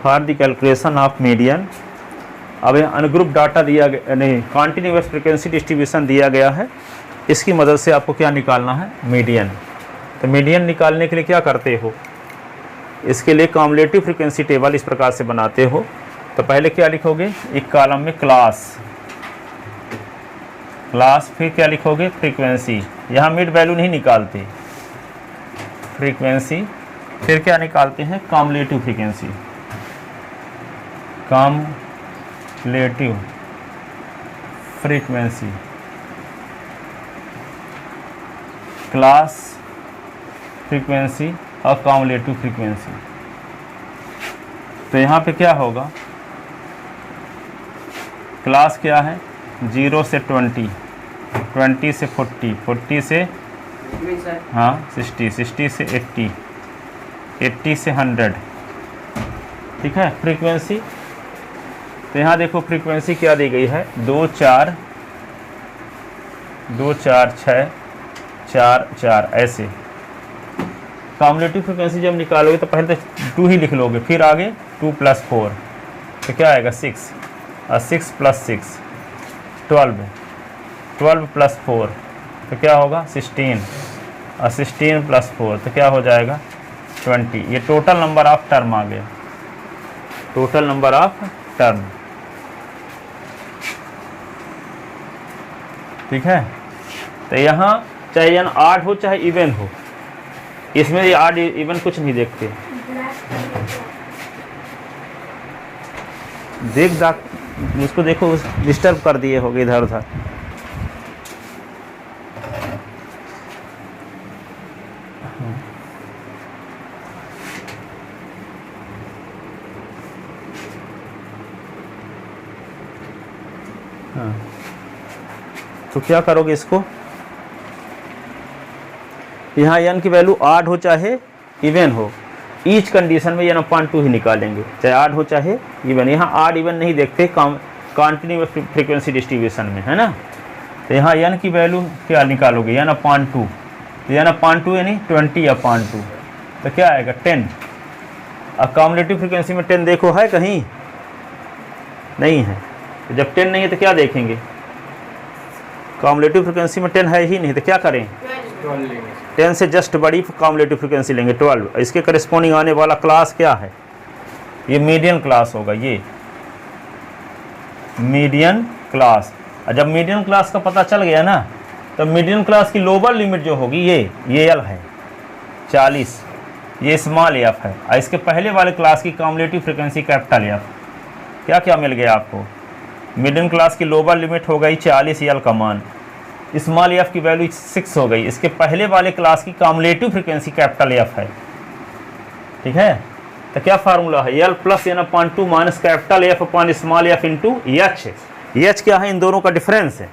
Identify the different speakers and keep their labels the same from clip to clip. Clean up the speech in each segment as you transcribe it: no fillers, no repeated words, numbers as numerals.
Speaker 1: For the calculation of median. अब ungroup data दिया गया, नहीं कॉन्टिन्यूस फ्रीक्वेंसी डिस्ट्रीब्यूशन दिया गया है, इसकी मदद से आपको क्या निकालना है, मीडियन। तो मीडियन निकालने के लिए क्या करते हो, इसके लिए कॉम्युलेटिव फ्रीक्वेंसी टेबल इस प्रकार से बनाते हो। तो पहले क्या लिखोगे, एक कॉलम में क्लास, फिर क्या लिखोगे, फ्रीक्वेंसी। यहाँ मिड वैल्यू नहीं निकालते, फ्रीक्वेंसी, फिर क्या निकालते हैं, cumulative frequency, cumulative frequency, class frequency और कॉम्युलेटिव फ्रीक्वेंसी। तो यहाँ पे क्या होगा, क्लास क्या है, 0 से 20, 20 से 40, 40 से हाँ 60, 60 से 80, 80 से 100, ठीक है। फ्रीक्वेंसी, तो यहाँ देखो फ्रीक्वेंसी क्या दी गई है, 2 4 2 4 6 4 4 ऐसे। कॉम्युलेटिव फ्रीक्वेंसी जब निकालोगे तो पहले तो 2 ही लिख लोगे, फिर आगे 2 + 4, तो क्या आएगा 6, और 6 + 6 12, 12 + 4 तो क्या होगा 16, और 16 + 4 तो क्या हो जाएगा 20। ये टोटल नंबर ऑफ टर्म आ गया, टोटल नंबर ऑफ टर्म, ठीक है। तो यहाँ चाहे यन ऑड हो चाहे इवन हो, इसमें ये ऑड इवन कुछ नहीं देखते। उसको देखो, डिस्टर्ब कर दिए होगे इधर उधर। हाँ, तो क्या करोगे इसको, यहाँ n की वैल्यू ऑड हो चाहे इवन हो, ईच कंडीशन में n/2 ही निकालेंगे, चाहे ऑड हो चाहे इवन। यहाँ ऑड इवन नहीं देखते कॉन्टिन्यूस फ्रीक्वेंसी डिस्ट्रीब्यूशन में, है ना। तो यहाँ n की वैल्यू क्या निकालोगे, n/2, तो n/2 यानी 20/2, तो क्या आएगा 10। अब कॉम्युलेटिव फ्रीक्वेंसी में 10 देखो है कहीं, नहीं है। तो जब 10 नहीं है तो क्या देखेंगे, कॉम्युलेटिव फ्रीक्वेंसी में 10 है ही नहीं, तो क्या करें, 10 से जस्ट बड़ी कॉम्युलेटिव फ्रीक्वेंसी लेंगे 12। इसके करेस्पॉन्डिंग आने वाला क्लास क्या है, ये मीडियन क्लास होगा, ये मीडियन क्लास। और जब मीडियन क्लास का पता चल गया ना, तो मीडियन क्लास की लोअर लिमिट जो होगी ये L है 40, ये स्मॉल f है। और इसके पहले वाले क्लास की कॉम्युलेटिव फ्रीक्वेंसी कैपिटल F। क्या क्या मिल गया आपको, मीडियन क्लास की लोअर लिमिट हो गई 40 L का मान, स्मॉल f की वैल्यू 6 हो गई। इसके पहले वाले क्लास की कॉम्युलेटिव फ्रीक्वेंसी कैपिटल F है, ठीक है। तो क्या फार्मूला है, L + n/2 minus capital F upon small f into H। H क्या है, इन दोनों का डिफरेंस है,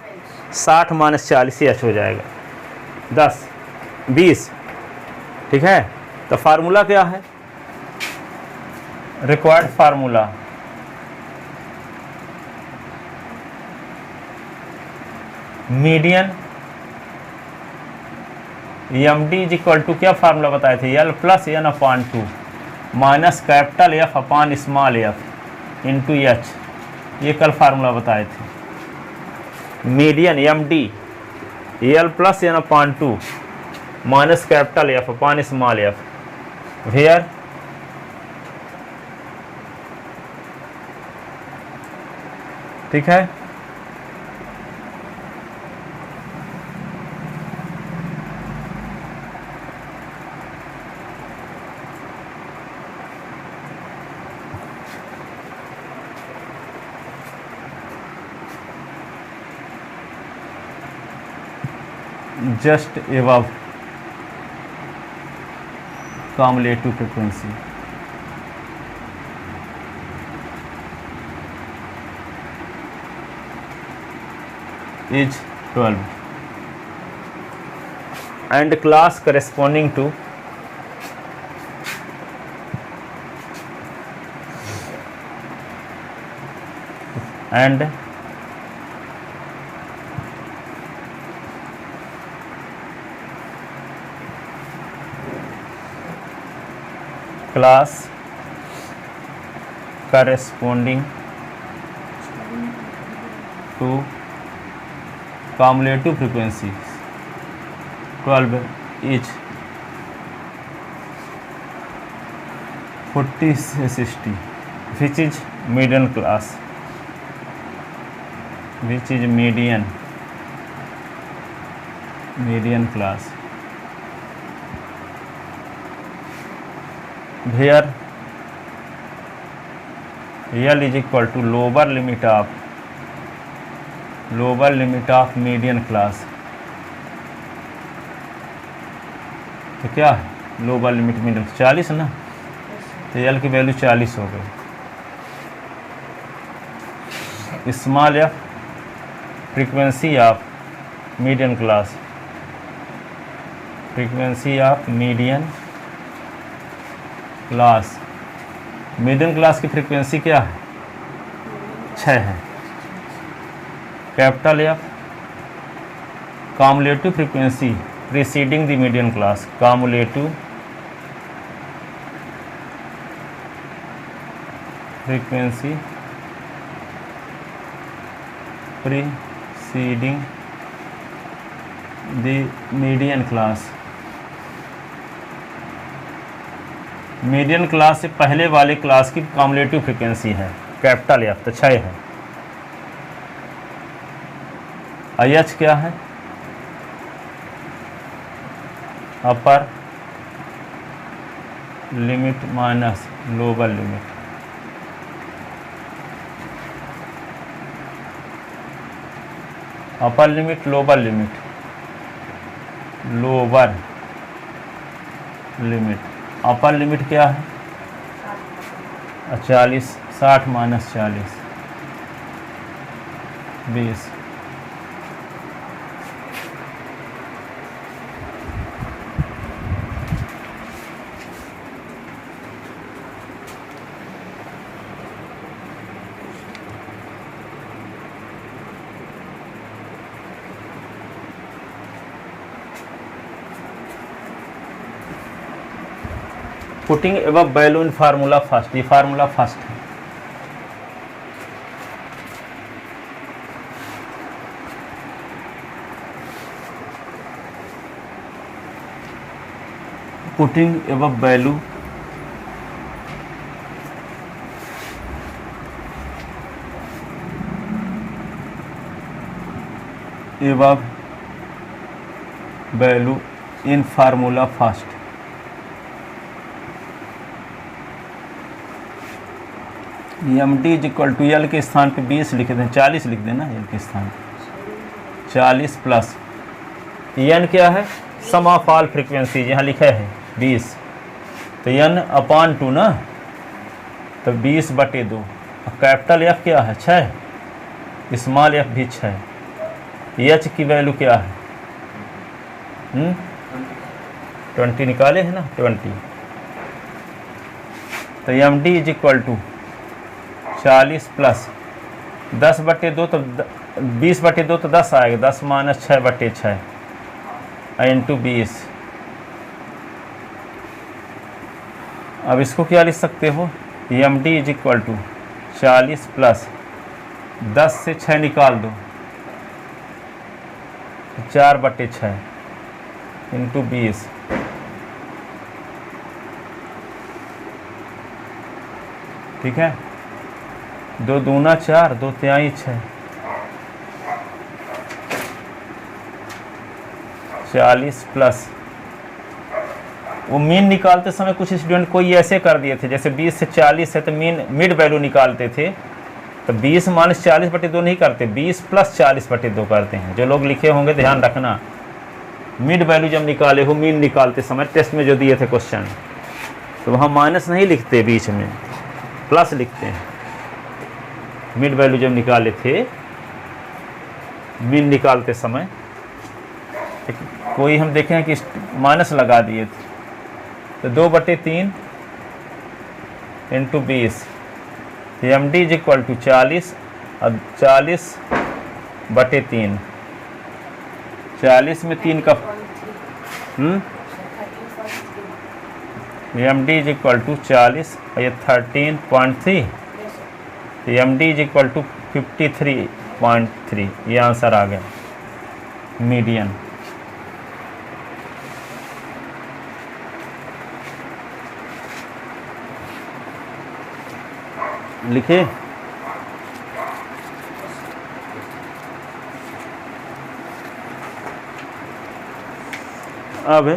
Speaker 1: 60 - 40 H हो जाएगा, 10 20, ठीक है। तो फार्मूला क्या है, रिक्वायर्ड फार्मूला मीडियन MD = क्या फार्मूला बताए थे, L + n/2 minus capital F upon small f into H। ये कल फार्मूला बताए थे। Median MD L + n/2 minus capital F upon small f where ठीक है। just above cumulative frequency is 12 and class corresponding to and class corresponding to cumulative frequencies 12 each 40 से 60 which is median class, which is median class, where L is equal to lower limit of median class। तो क्या है lower limit median 40 ना, तो L की value 40 हो गई। Small F frequency of median class, frequency of median class, median class की frequency क्या है 6 है। Capital F cumulative frequency preceding the median class, cumulative frequency preceding the median class, median class से पहले वाले क्लास की कम्युलेटिव फ्रीक्वेंसी है capital F, तो 6 है। IH क्या है upper limit minus lower limit, upper limit lower limit, lower limit, upper limit क्या है 40, 60 minus 40 20, putting above value in formula first, ये फार्मूला फर्स्ट है। Putting above value above value in formula first, M D is equal to L के स्थान पे 20 लिख दें, 40 लिख देना एल के स्थान पे 40 प्लस एन क्या है सम ऑफ ऑल फ्रीक्वेंसी, यहाँ लिखा है 20, तो एन अपॉन 2 ना, तो 20/2। कैपिटल एफ क्या है 6, स्मॉल एफ भी 6, एच की वैल्यू क्या है 20 निकाले है ना 20, तो M D is equal to 40 plus 10/2, तो 20/2 तो 10 आएगा, 10 माइनस 6/6 इंटू 20। अब इसको क्या लिख सकते हो M D is equal to 40 plus 10 से 6 निकाल दो 4/6 इंटू 20, ठीक है, 2 दूना 4, 2 तिहाई 6, 40 प्लस वो मीन निकालते समय कुछ स्टूडेंट कोई ऐसे कर दिए थे, जैसे 20 से 40 है तो मीन मिड वैल्यू निकालते थे, तो 20 माइनस 40/2 नहीं करते, 20 प्लस 40/2 करते हैं। जो लोग लिखे होंगे ध्यान रखना, मिड वैल्यू जब निकाले हो मीन निकालते समय टेस्ट में जो दिए थे क्वेश्चन, तो वहाँ माइनस नहीं लिखते, बीच में प्लस लिखते हैं। मिड वैल्यू जब निकाले थे मीन निकालते समय, कोई हम देखें कि माइनस लगा दिए थे, तो 2/3 into 20, M D is equal to 40 और 40/3, 40 में 3 का M D is equal to 40 और ये 13.3 तो M D is equal to 53.3, ये आंसर आ गया मीडियन। लिखे अब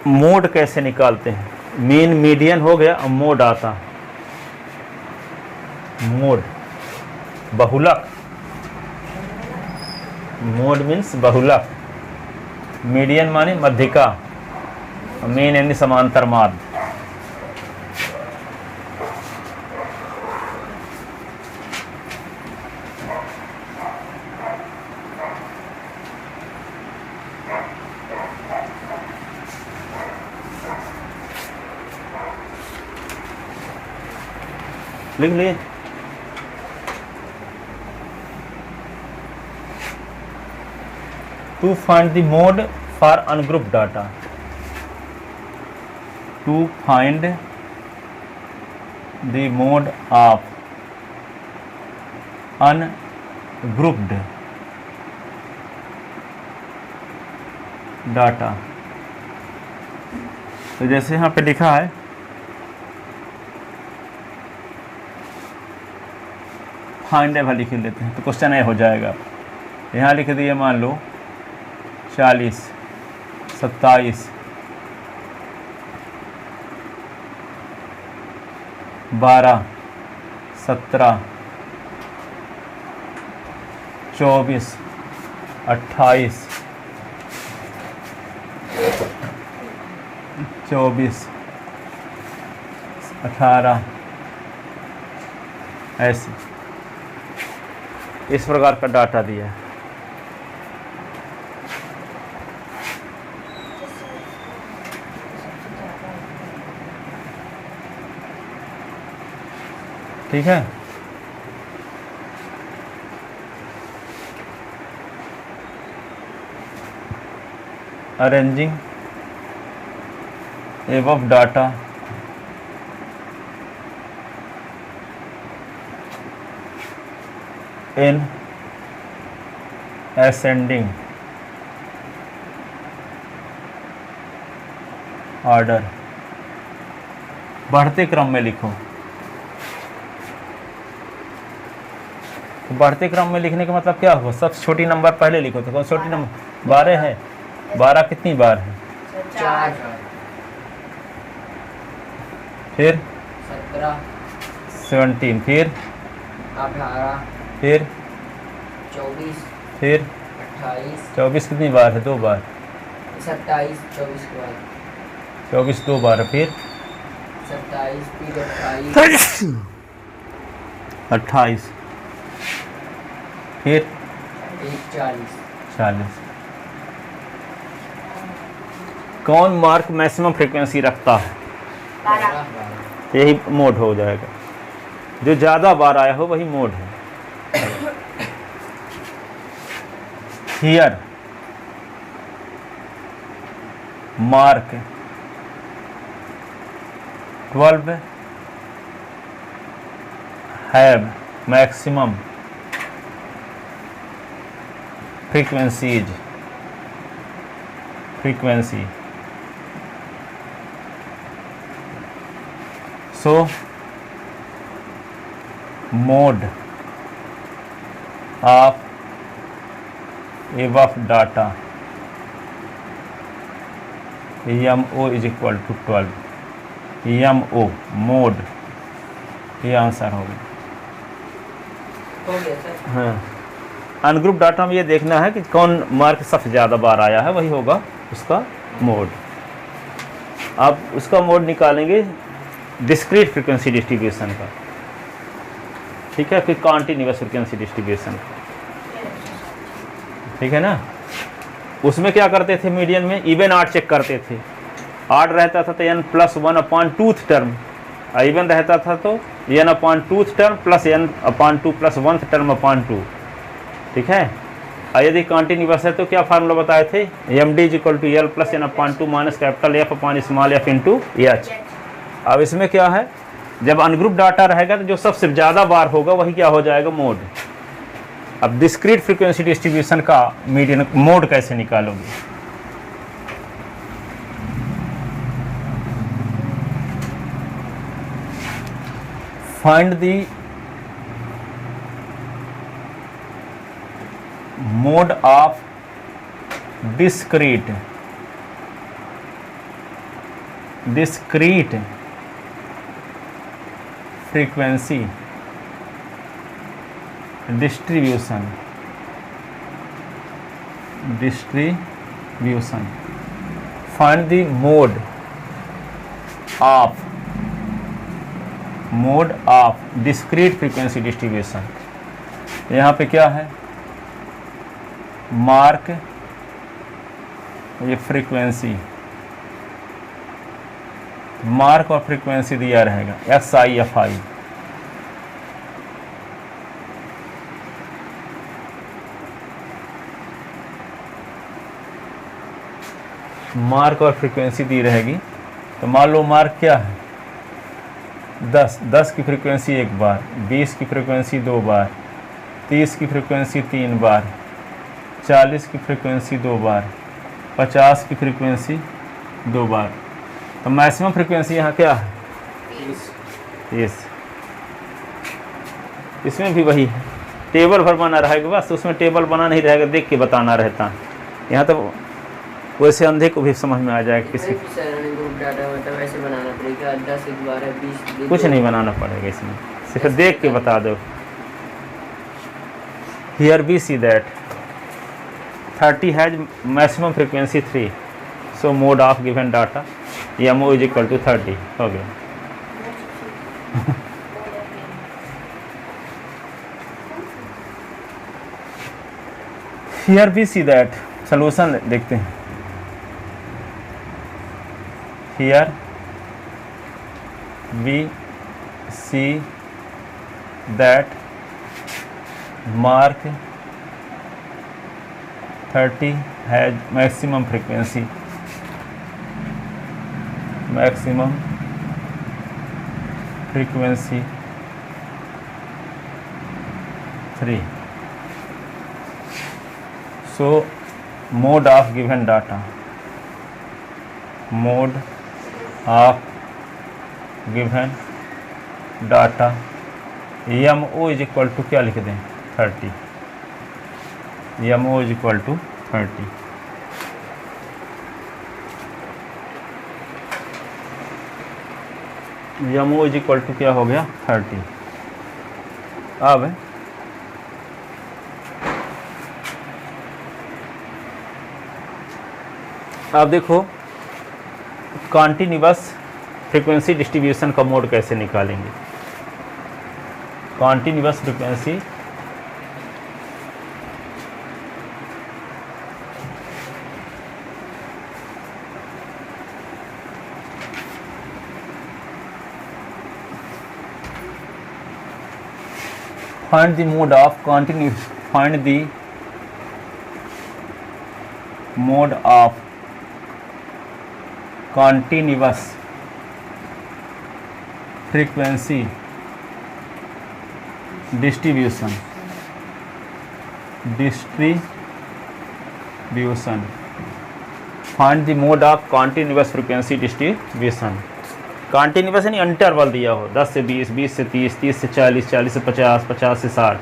Speaker 1: मोड कैसे निकालते हैं? मीन मीडियन हो गया, अब मोड आता। मोड बहुलक, मोड मीन्स बहुलक, मीडियन माने मध्यिका, मीन यानी समांतर मार्ग। लिख लिए। To find the mode for ungroup data, to find the mode of ungrouped data. तो जैसे यहाँ पे लिखा है फाइंड एवल लिख लेते हैं तो क्वेश्चन ए हो जाएगा। यहाँ लिख दिए मान लो 40, 27, 12, 17, 24, 28, 24, 18, ऐसे इस प्रकार का डाटा दिया है। ठीक है, arranging above data in ascending order, बढ़ते क्रम में लिखो। तो बढ़ते क्रम में लिखने का मतलब क्या हुआ? सबसे छोटी नंबर पहले लिखो। तो कौन छोटी नंबर? 12 है। 12 कितनी बार है?
Speaker 2: 4।
Speaker 1: फिर
Speaker 2: 17,
Speaker 1: 17, फिर
Speaker 2: 18,
Speaker 1: फिर
Speaker 2: 24,
Speaker 1: फिर
Speaker 2: 28,
Speaker 1: 24 कितनी बार है? 2 बार।
Speaker 2: 27, 24 के बाद
Speaker 1: 24 2 बार, फिर
Speaker 2: 27, फिर 28,
Speaker 1: 28, फिर
Speaker 2: 40।
Speaker 1: 40। कौन मार्क मैक्सिमम फ्रीक्वेंसी रखता है?
Speaker 2: 12।
Speaker 1: यही मोड हो जाएगा। जो ज़्यादा बार आया हो वही मोड है। Here mark 12 have maximum frequency so mode of above data MO is equal to 12। MO mode, ये आंसर होगा।
Speaker 2: हो गया सर।
Speaker 1: हाँ, अनग्रुप डाटा में ये देखना है कि कौन मार्क सबसे ज़्यादा बार आया है, वही होगा उसका मोड। आप उसका मोड निकालेंगे डिस्क्रीट फ्रीक्वेंसी डिस्ट्रीब्यूशन का, ठीक है, फिर कॉन्टिन्यूअस फ्रीक्वेंसी डिस्ट्रीब्यूशन का, ठीक है ना। उसमें क्या करते थे? मीडियन में इवन आर्ट चेक करते थे। आर्ट रहता था तो n+1/2th टर्म, इवन रहता था तो n/2th term plus n/2 plus 1th term upon 2, ठीक है। और यदि कॉन्टिन्यूअस है तो क्या फार्मूला बताए थे? md equal to l plus n/2 minus capital F upon small f into H. अब इसमें क्या है? जब अनग्रुप डाटा रहेगा तो जो सबसे ज़्यादा बार होगा वही क्या हो जाएगा, मोड। अब डिस्क्रीट फ्रीक्वेंसी डिस्ट्रीब्यूशन का मीडियन मोड कैसे निकालोगे? Find the mode of discrete frequency distribution find the mode of discrete frequency distribution। यहाँ पे क्या है, मार्क ये फ्रीक्वेंसी, मार्क और फ्रीक्वेंसी दिया रहेगा SI/FI। मार्क और फ्रीक्वेंसी दी रहेगी। तो मान लो मार्क क्या है, 10 की फ्रीक्वेंसी एक बार, 20 की फ्रीक्वेंसी 2 बार, 30 की फ्रीक्वेंसी 3 बार, 40 की फ्रीक्वेंसी 2 बार, 50 की फ्रीक्वेंसी 2 बार। तो मैक्सिमम फ्रीक्वेंसी यहाँ क्या है, 30। इसमें भी वही है, टेबल भर बना रहेगा, बस उसमें टेबल बना नहीं रहेगा, देख के बताना रहता है। यहाँ तो वैसे अंधे को भी समझ में आ जाएगा किसी।
Speaker 2: ग्रुप डाटा मतलब ऐसे बनाना पड़ेगा, 10 12 20
Speaker 1: कुछ नहीं बनाना पड़ेगा इसमें, सिर्फ देख के बता दो। Here we see that 30 has maximum frequency 3, so mode of given data MO is equal to 30 हो गया। Here we see that, solution देखते हैं। Here we see that mark 30 has maximum frequency 3, so mode of given data, MO is equal to क्या लिख दें, 30। MO is equal to 30। MO is equal to क्या हो गया, 30। अब देखो कॉन्टिन्यूअस फ्रीक्वेंसी डिस्ट्रीब्यूशन का मोड कैसे निकालेंगे। Continuous frequency find the mode of continuous frequency distribution find the mode of continuous frequency distribution। Continuous यानी इंटरवल दिया हो, 10 से 20, 20 से 30, 30 से 40, 40 से 50, 50 से 60,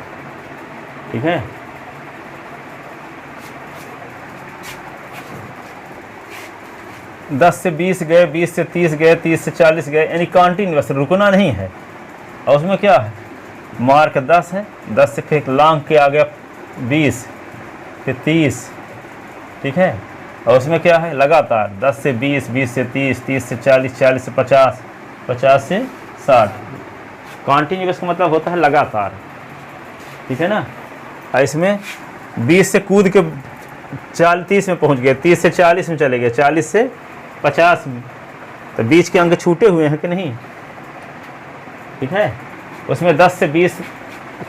Speaker 1: ठीक है। दस से 20 गए, 20 से 30 गए, 30 से 40 गए, यानी कॉन्टिन्यूस, रुकना नहीं है। और उसमें क्या है, मार्क 10 है, 10 से फिर लॉन्ग के आ गया 20, फिर 30, ठीक है। और उसमें क्या है, लगातार 10 से 20, 20 से 30, 30 से 40, 40 से 50, 50 से 60। कॉन्टिन्यूस का मतलब होता है लगातार, ठीक है ना। और इसमें 20 से कूद के 30 में पहुंच गए, 30 से 40 में चले गए, 40 से 50 में, तो बीच के अंक छूटे हुए हैं कि नहीं, ठीक है। उसमें 10 से 20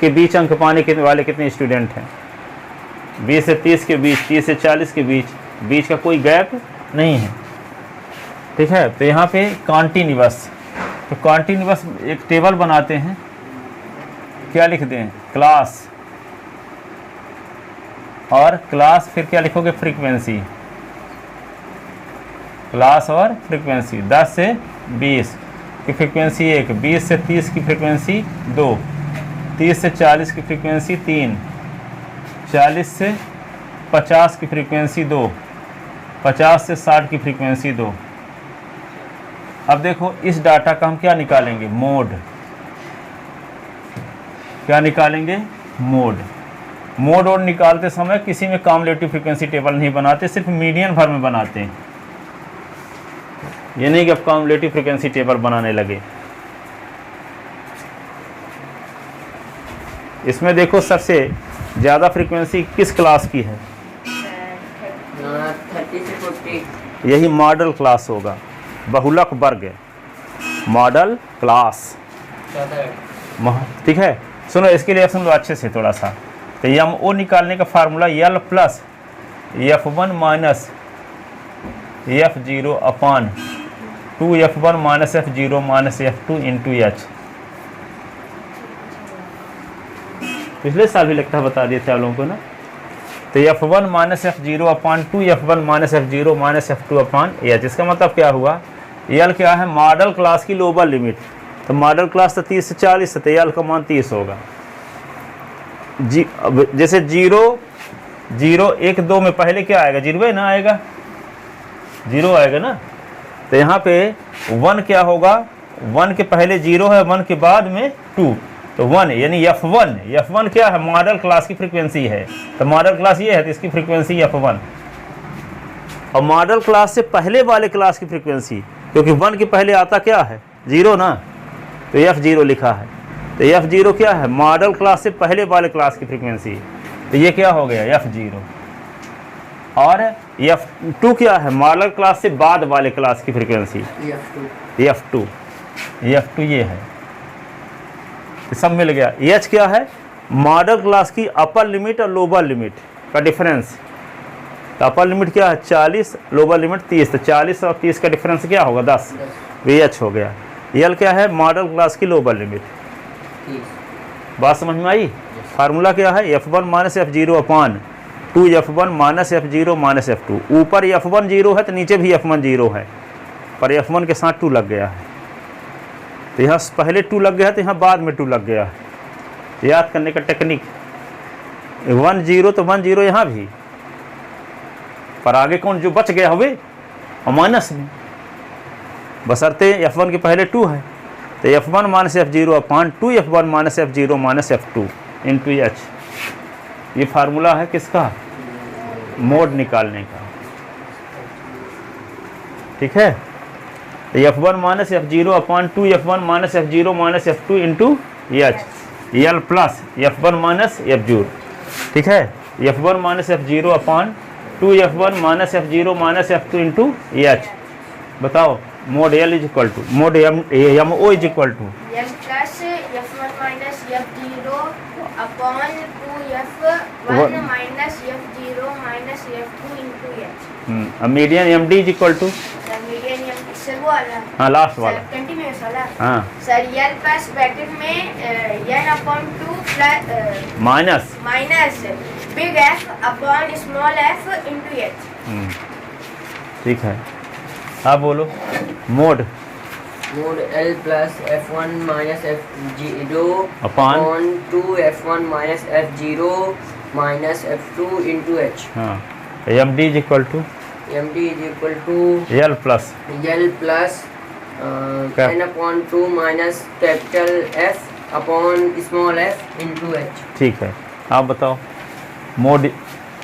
Speaker 1: के बीच अंक पाने के वाले कितने स्टूडेंट हैं, 20 से 30 के बीच, 30 से 40 के बीच का कोई गैप नहीं है, ठीक है। तो यहाँ पे कॉन्टिन्यूस तो कॉन्टिन्यूअस एक टेबल बनाते हैं, क्या लिख दें, क्लास, और क्लास फिर क्या लिखोगे, फ्रीक्वेंसी, क्लास और फ्रीक्वेंसी। 10 से 20 की फ्रीक्वेंसी 1, 20 से 30 की फ्रीक्वेंसी 2, 30 से 40 की फ्रीक्वेंसी 3, 40 से 50 की फ्रीक्वेंसी 2, 50 से 60 की फ्रीक्वेंसी 2। अब देखो इस डाटा का हम क्या निकालेंगे, मोड। क्या निकालेंगे, मोड। मोड और निकालते समय किसी में कॉम्युलेटिव फ्रीक्वेंसी टेबल नहीं बनाते, सिर्फ मीडियन भर में बनाते हैं। ये नहीं कि अब कॉम्युलेटिव फ्रीक्वेंसी टेबल बनाने लगे। इसमें देखो सबसे ज़्यादा फ्रीक्वेंसी किस क्लास की है,
Speaker 2: 30 से 40।
Speaker 1: यही मॉडल क्लास होगा, बहुलक वर्ग, मॉडल क्लास। ठीक है, सुनो इसके लिए सुन लो अच्छे से थोड़ा सा। तो यम ओ निकालने का फार्मूला यल plus F1 minus F0 upon 2F1 minus F0 minus F2 into H. पिछले साल भी लगता है बता दिए थे आप लोगों को ना। तो F1 minus F0 upon 2F1 minus F0 minus F2 अपान एच। इसका मतलब क्या हुआ, यल क्या है, मॉडल क्लास की लोअर लिमिट। तो मॉडल क्लास तो 30 से 40 है, तो यल का मान 30 होगा। जैसे 0 0 1 2 में पहले क्या आएगा, 0 ना आएगा, 0 आएगा ना। तो यहाँ पे 1 क्या होगा, 1 के पहले 0 है, 1 के बाद में 2, तो 1 यानी F1 क्या है, मॉडल क्लास की फ्रीक्वेंसी है। तो मॉडल क्लास ये है तो इसकी फ्रीक्वेंसी F1। और मॉडल क्लास से पहले वाले क्लास की फ्रीक्वेंसी, क्योंकि 1 के पहले आता क्या है, 0 ना, तो F0 लिखा है। तो F0 क्या है, मॉडल क्लास से पहले वाले क्लास की फ्रीक्वेंसी। तो ये क्या हो गया, F0। और F2 क्या है, मॉडल क्लास से बाद वाले क्लास की फ्रीक्वेंसी, F2 ये है। सब मिल गया। H क्या है, मॉडल क्लास की अपर लिमिट और लोअर लिमिट का डिफरेंस। तो अपर लिमिट क्या है 40, लोअर लिमिट 30, तो 40 और 30 का डिफरेंस क्या होगा 10, VH हो गया। यल क्या है, मॉडल क्लास की लोअर लिमिट। बात समझ में आई। फार्मूला क्या है, F1 minus F0 upon 2F1 minus F0 minus F2। ऊपर F1 0 है तो नीचे भी F1 0 है, पर F1 के साथ 2 लग गया है। तो यहाँ पहले 2 लग गया है, तो यहाँ बाद में 2 लग गया है। याद करने का टेक्निक, 1 0 तो 1 0 यहाँ भी, पर आगे कौन जो बच गया हुए और माइनस में, बशर्ते F1 के पहले 2 है। तो F1 minus F0 upon 2F1 minus F0 minus F2 into H. ये फार्मूला है किसका, मोड निकालने का। ठीक है, तो F1 minus F0 upon 2F1 minus F0 minus F2 into H, L plus F1 minus F0। ठीक है, F1 minus F0 upon 2F1 minus F0 minus F2 into H. बताओ mode L is equal to mode M O is equal to
Speaker 3: L plus F1 minus F0 upon 2F1 minus F0 minus F2 into H.
Speaker 1: अब median M D is equal to,
Speaker 3: median sir वो वाला,
Speaker 1: हाँ last वाला,
Speaker 3: continuous वाला।
Speaker 1: हाँ
Speaker 3: sir L plus bracket में n upon 2 plus minus big F upon small f into H.
Speaker 1: ठीक है, आप बोलो mode
Speaker 2: L plus F1 minus F0
Speaker 1: upon
Speaker 2: 2F1 minus F0 minus F2 into H.
Speaker 1: हाँ, M D is equal to
Speaker 2: MD is equal to
Speaker 1: L plus
Speaker 2: n upon 2 minus capital F upon small f into H.
Speaker 1: ठीक है, आप बताओ mode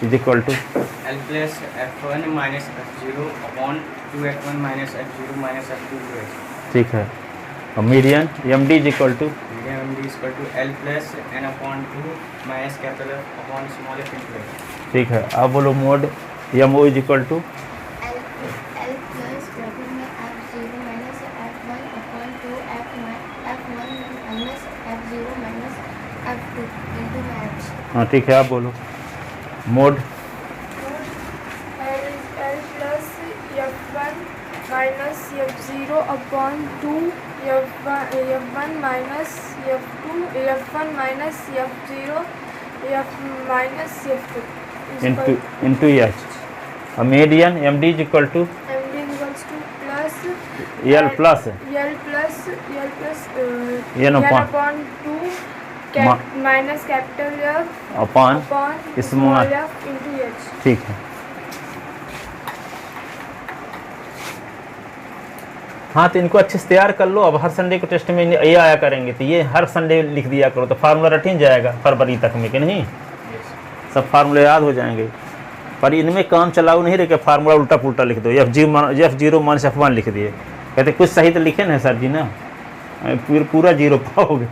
Speaker 1: is equal to
Speaker 4: L plus F1 minus F0 upon 2F1 minus F0 minus F2 into H.
Speaker 1: ठीक है, और median M D is equal to
Speaker 4: MD is equal to L plus n upon 2 minus capital F upon small f into H.
Speaker 1: ठीक है, आप बोलो mode M O is equal to
Speaker 5: L plus bracket में F0 minus F1 upon 2 F1 minus F0 minus F2 into H.
Speaker 1: हाँ ठीक है, आप बोलो mode
Speaker 3: L plus F1 minus F0
Speaker 6: upon 2 F1 minus F2 F1 minus F0 F minus F2
Speaker 1: into H. और median M D is equal to
Speaker 6: MD equals to plus
Speaker 1: L plus
Speaker 6: N
Speaker 1: N
Speaker 6: upon 2 minus capital F
Speaker 1: upon
Speaker 6: upon
Speaker 1: small
Speaker 6: F into H।
Speaker 1: ठीक है। हाँ, तो इनको अच्छे से तैयार कर लो। अब हर संडे को टेस्ट में ये आया करेंगे, तो ये हर संडे लिख दिया करो, तो फार्मूला रटिन जाएगा फरवरी तक में, कि नहीं? सब फार्मूले याद हो जाएंगे। पर इनमें काम चलाओ नहीं रहे, फार्मूला उल्टा पुल्टा लिख दो। F0 माइनस F1 लिख दिए, कहते कुछ सही तो लिखे ना सर जी ना, पूरा जीरो पाओगे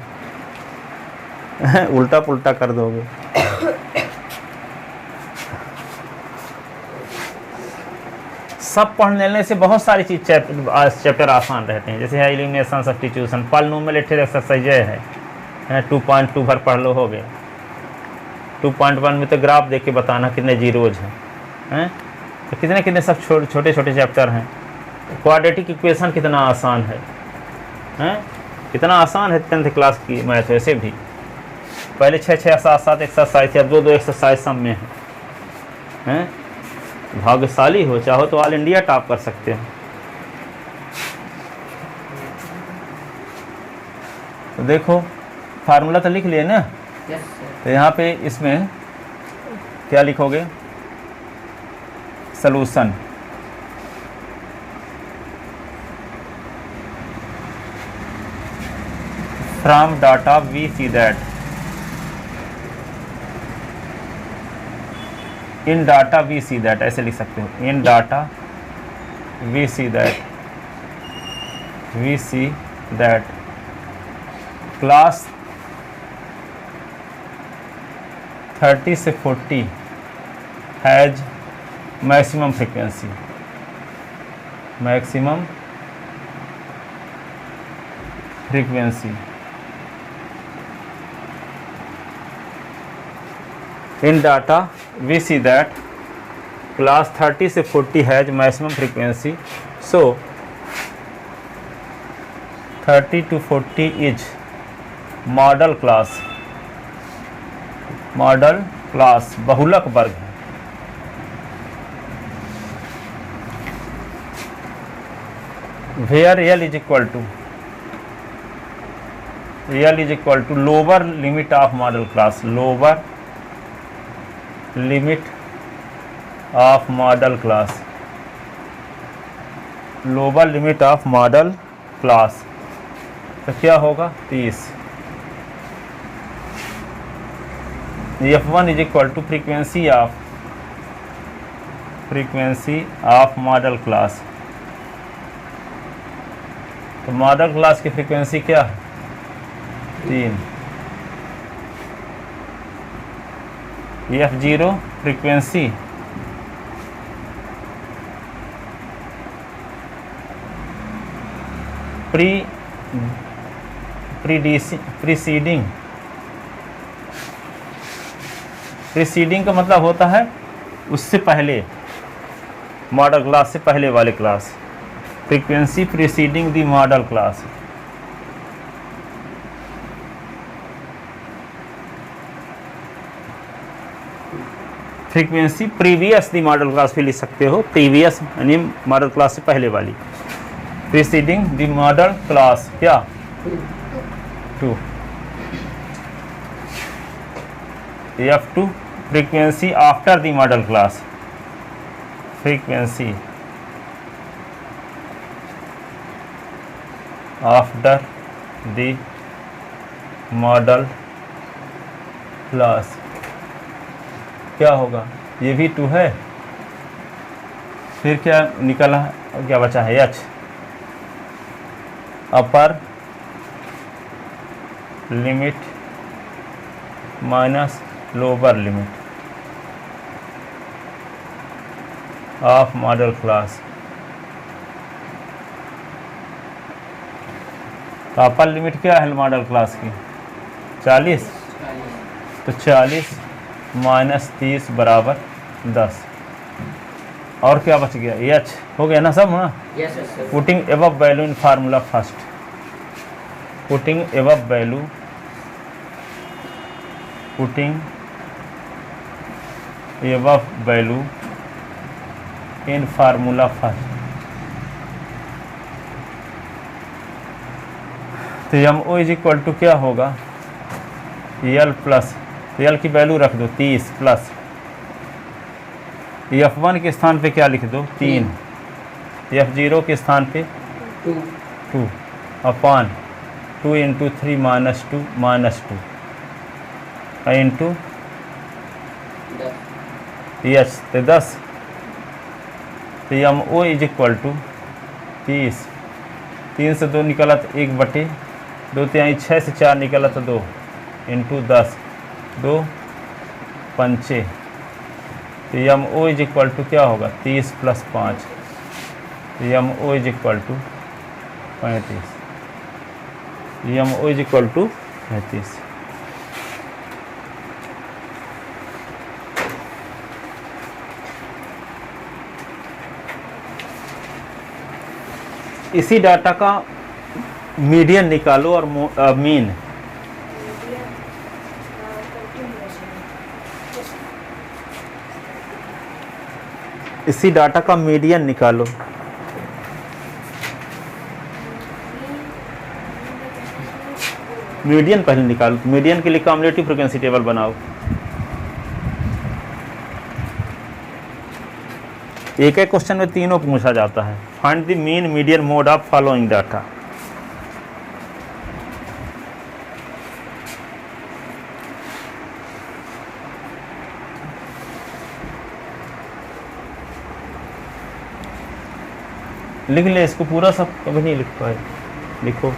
Speaker 1: उल्टा पुल्टा कर दोगे। सब पढ़ लेने से बहुत सारी चीज चैप्टर आसान रहते हैं। जैसे है एलिमिनेशन, सब्स्टिट्यूशन, पॉलिनोमियल एक्सरसाइज है 2.2 भर पढ़ लो, हो गया। 2.1 में तो ग्राफ देख के बताना कितने जीरोज हैं, तो कितने सब छोटे छोटे चैप्टर हैं। क्वाड्रेटिक इक्वेशन कितना आसान है, कितना आसान है 10th क्लास की मैथ। वैसे भी पहले 6 7 एक्सरसाइज थी, अब 2 एक्सरसाइज सब में हैं। भाग्यशाली हो, चाहो तो ऑल इंडिया टॉप कर सकते हैं। तो देखो फार्मूला तो लिख लिए ना,
Speaker 2: यस सर।
Speaker 1: तो यहाँ पे इसमें क्या लिखोगे? Solution from data we see that in data we see that, ऐसे लिख सकते हो। In data we see that class 30 से 40 has maximum frequency. In data we see that class 30 से 40 has maximum frequency, so 30 to 40 is model class बहुलक वर्ग है। Where L is equal to lower limit of model class, lower limit of model class, तो क्या होगा? 30। F1 is equal to frequency of model class, तो model class की frequency क्या है? 3। F0 फ्रीक्वेंसी प्रीसीडिंग का मतलब होता है उससे पहले, मॉडल क्लास से पहले वाले class. Frequency preceding the model class. Frequency previous the model class भी लिख सकते हो, प्रीवियस यानी मॉडल क्लास से पहले वाली। प्रीसीडिंग दी मॉडल क्लास क्या? 2। F2 frequency after the model class, frequency after the model class क्या होगा? ये भी 2 है, फिर क्या निकला, क्या बचा है? H। Upper limit minus lower limit of model class. तो अपर लिमिट क्या है मॉडल क्लास की? 40। तो 40 माइनस 30 बराबर 10। और क्या बच गया, एच हो गया ना सब। हाँ,
Speaker 2: Yes, yes, sir.
Speaker 1: Putting above value in formula first, putting above value, putting above value in formula first. तो M O is equal to क्या होगा, एल प्लस, तो एल की वैल्यू रख दो 30 प्लस F1 के स्थान पे क्या लिख दो 3, F0 के स्थान पे 2 upon 2 into 3 minus 2 into H, तो 10। तो M O is equal to 30, 3 से 2 निकला तो 1/2, 3 6 से 4 निकला तो 2 इंटू 10, 2 पंचे। तो M O is equal to क्या होगा 30 प्लस 5, तो M O is equal to 35, M O is equal to 35। इसी डाटा का मीडियन निकालो और मीन। इसी डाटा का मीडियन निकालो। मीडियन पहले निकालो, मीडियन के लिए कम्युलेटिव फ्रीक्वेंसी टेबल बनाओ। एक एक क्वेश्चन में तीनों पूछा जाता है। Find the mean median mode of following data. लिख ले इसको पूरा, सब कभी नहीं लिख पाए, लिखो।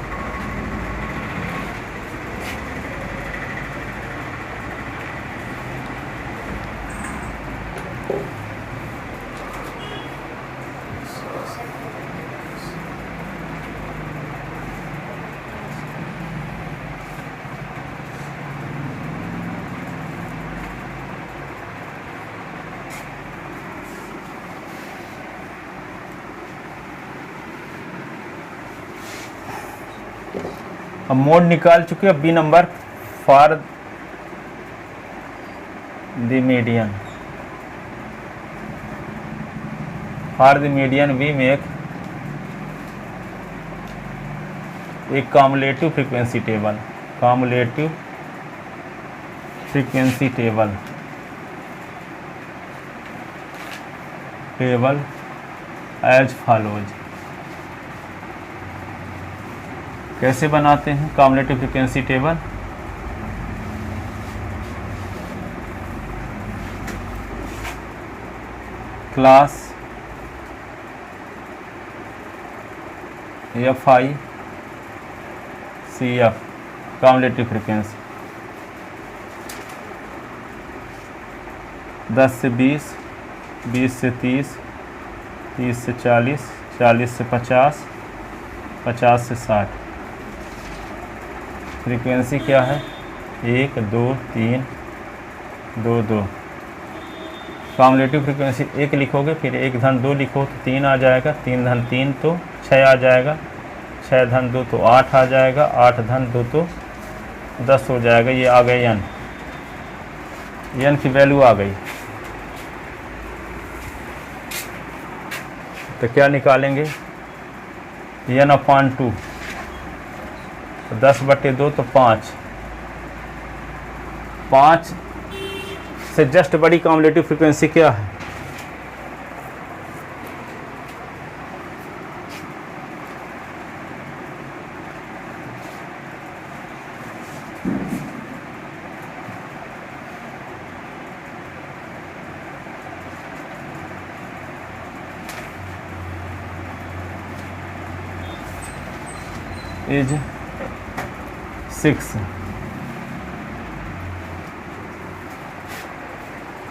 Speaker 1: अब मोड निकाल चुके, अब B number for the median. For the median we make एक cumulative frequency table, cumulative frequency table as follows. कैसे बनाते हैं cumulative frequency table? Class FI CF cumulative frequency 10 से 20, 20 से 30, 30 से 40, 40 से 50, 50 से 60। फ्रीक्वेंसी क्या है 1 2 3 2 2। कम्युलेटिव फ्रीक्वेंसी 1 लिखोगे, फिर 1 धन 2 लिखो तो 3 आ जाएगा, 3 धन 3 तो 6 आ जाएगा, 6 धन 2 तो 8 आ जाएगा, 8 धन 2 तो 10 हो जाएगा। ये आ गए n, n की वैल्यू आ गई। तो क्या निकालेंगे n/2, 10/2 तो 5, 5 से जस्ट बड़ी कम्युलेटिव फ्रीक्वेंसी क्या है? इज 6।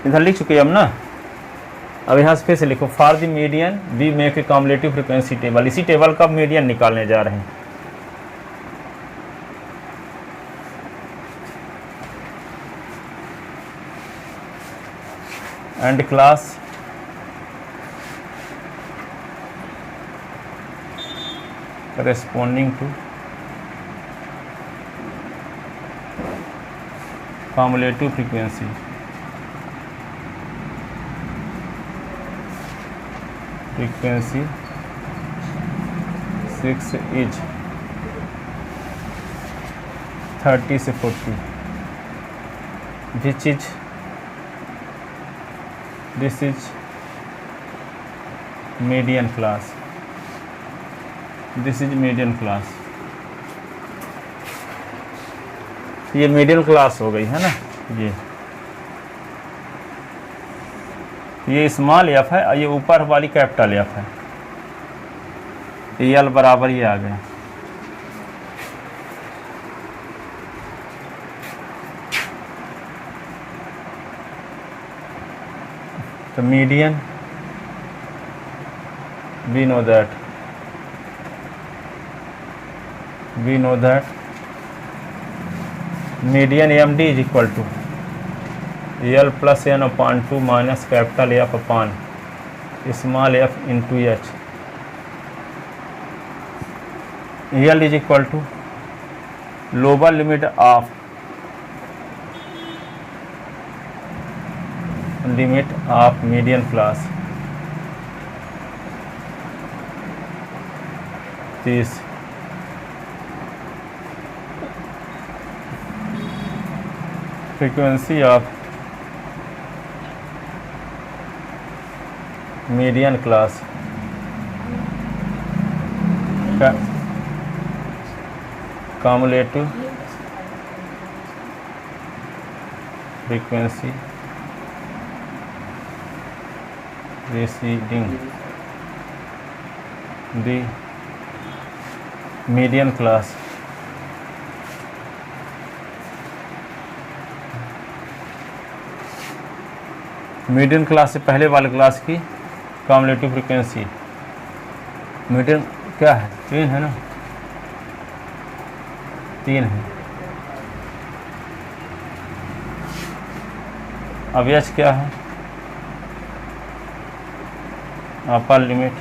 Speaker 1: इधर लिख चुके हम ना। अब यहाँ से फिर से लिखो for the median we make a cumulative frequency table. इसी टेबल का मीडियन निकालने जा रहे हैं। And class corresponding to cumulative frequency. Frequency 6 is 30 से 40, which is this is median class. This is median class. ये मीडियम क्लास हो गई है ना। ये स्मॉल एफ है और ये ऊपर वाली कैपिटल एफ है। एल बराबर ये आ गया। तो median we know that median MD is equal to L plus n upon 2 minus capital F upon small f into h. L is equal to lower limit of median class 30. Frequency of median class cumulative frequency preceding the median class median class से पहले वाले class की cumulative frequency. Median क्या है? 3 है ना, 3 है। अब एच क्या है? Upper limit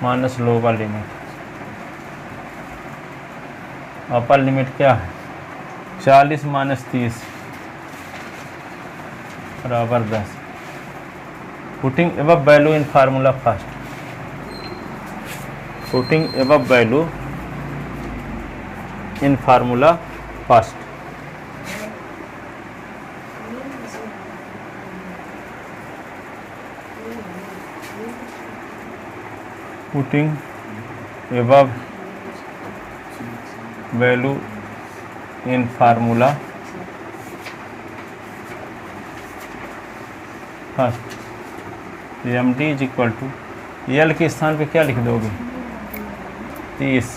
Speaker 1: minus lower limit. Upper limit क्या है? 40 माइनस 30 बराबर 10। Putting above value in formula first. Putting above value in formula first. Putting above value in formula first. M D is equal to L के स्थान पे क्या लिख दोगे? 30।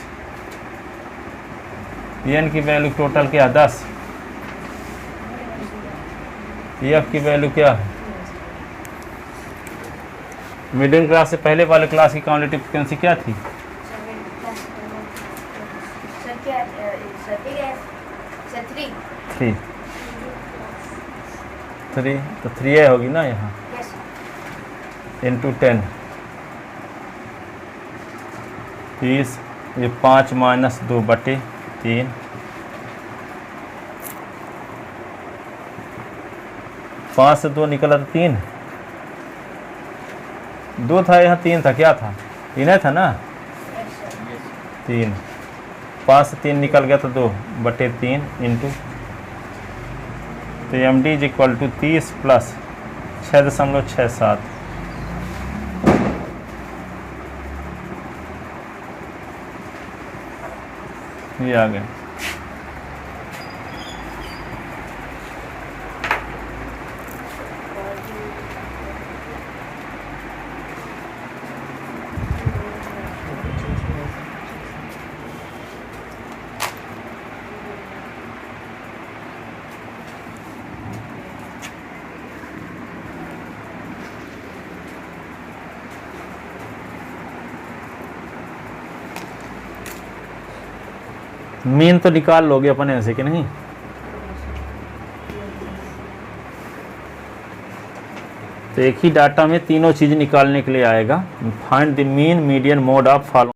Speaker 1: N की वैल्यू टोटल क्या? 10। एफ की वैल्यू क्या है? मिडिल क्लास से पहले वाले क्लास की कम्युलेटिव फ्रीक्वेंसी क्या थी? 3। तो 3 होगी ना यहाँ इंटू 10 30। ये 5 माइनस 2 बटे 3। 5 से 2 निकला तो 3। 2 था यहाँ, 3 था। क्या था? 3 था ना, 3। 5 से 3 निकल गया तो 2 बटे 3 इंटू। तो M D is equal to 30 plus 6.67। ये आ गया। मीन तो निकाल लोगे अपन ऐसे कि नहीं? तो एक ही डाटा में तीनों चीज़ निकालने के लिए आएगा। Find the mean median mode of follow